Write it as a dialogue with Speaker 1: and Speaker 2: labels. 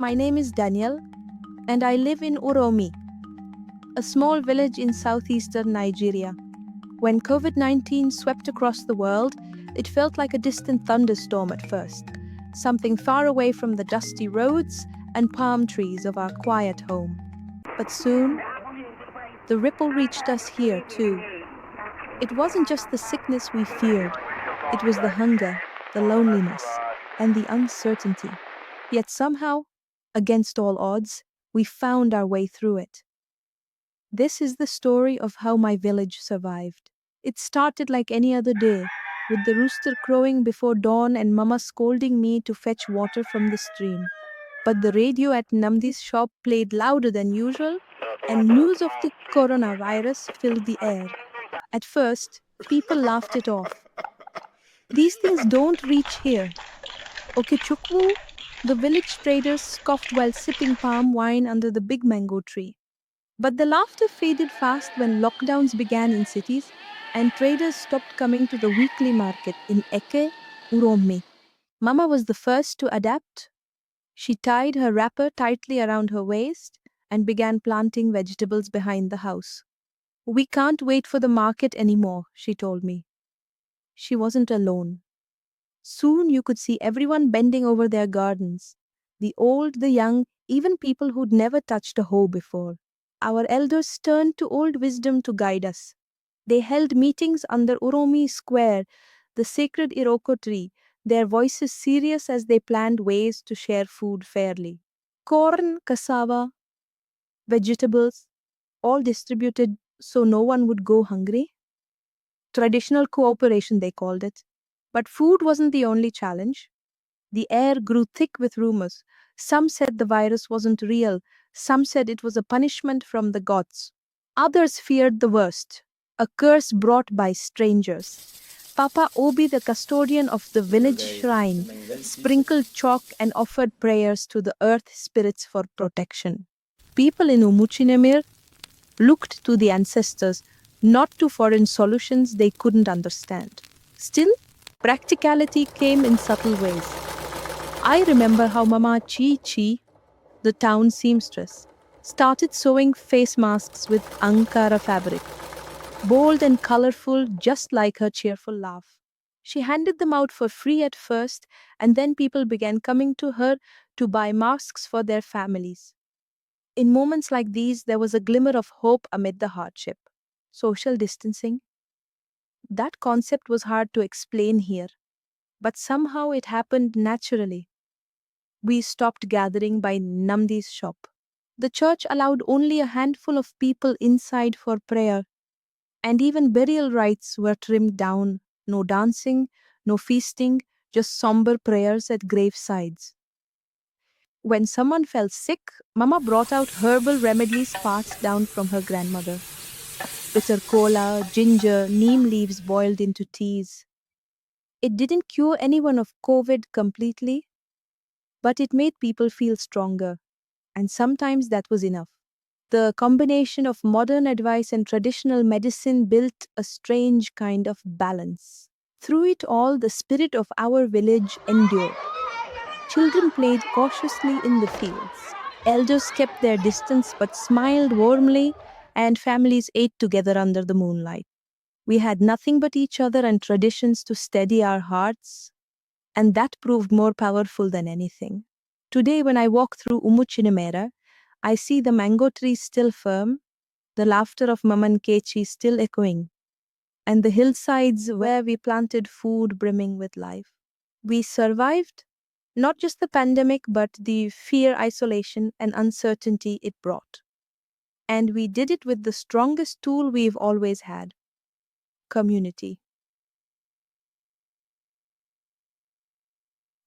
Speaker 1: My name is Daniel, and I live in Uromi, a small village in southeastern Nigeria. When COVID 19 swept across the world, it felt like a distant thunderstorm at first, something far away from the dusty roads and palm trees of our quiet home. But soon, the ripple reached us here too. It wasn't just the sickness we feared, it was the hunger, the loneliness, and the uncertainty. Yet somehow, against all odds, we found our way through it. This is the story of how my village survived. It started like any other day, with the rooster crowing before dawn and Mama scolding me to fetch water from the stream. But the radio at Namdi's shop played louder than usual, and news of the coronavirus filled the air. At first, people laughed it off. These things don't reach here. Okichukwu, the village traders scoffed while sipping palm wine under the big mango tree. But the laughter faded fast when lockdowns began in cities and traders stopped coming to the weekly market in Eke, Uromi. Mama was the first to adapt. She tied her wrapper tightly around her waist and began planting vegetables behind the house. We can't wait for the market anymore, she told me. She wasn't alone. Soon you could see everyone bending over their gardens, the old, the young, even people who'd never touched a hoe before. Our elders turned to old wisdom to guide us. They held meetings under Uromi Square, the sacred Iroko tree, their voices serious as they planned ways to share food fairly. Corn, cassava, vegetables, all distributed so no one would go hungry. Traditional cooperation, they called it. But food wasn't the only challenge. The air grew thick with rumors. Some said the virus wasn't real, some said it was a punishment from the gods. Others feared the worst, a curse brought by strangers. Papa Obi, the custodian of the village shrine, sprinkled chalk and offered prayers to the earth spirits for protection. People in Umuchinemere looked to the ancestors, not to foreign solutions they couldn't understand. Still, practicality came in subtle ways. I remember how Mama Chi Chi, the town seamstress, started sewing face masks with Ankara fabric, bold and colorful, just like her cheerful laugh. She handed them out for free at first, and then people began coming to her to buy masks for their families. In moments like these, there was a glimmer of hope amid the hardship. Social distancing? That concept was hard to explain here, but somehow it happened naturally. We stopped gathering by Namdi's shop. The church allowed only a handful of people inside for prayer, and even burial rites were trimmed down. No dancing, no feasting, just somber prayers at gravesides. When someone fell sick, Mama brought out herbal remedies passed down from her grandmother. Bitter cola, ginger, neem leaves boiled into teas. It didn't cure anyone of COVID completely, but it made people feel stronger, and sometimes that was enough. The combination of modern advice and traditional medicine built a strange kind of balance. Through it all, the spirit of our village endured. Children played cautiously in the fields. Elders kept their distance but smiled warmly, and families ate together under the moonlight. We had nothing but each other and traditions to steady our hearts, and that proved more powerful than anything. Today, when I walk through Umuchinemere, I see the mango trees still firm, the laughter of Maman Kechi still echoing, and the hillsides where we planted food brimming with life. We survived not just the pandemic, but the fear, isolation, and uncertainty it brought. And we did it with the strongest tool we've always had: community.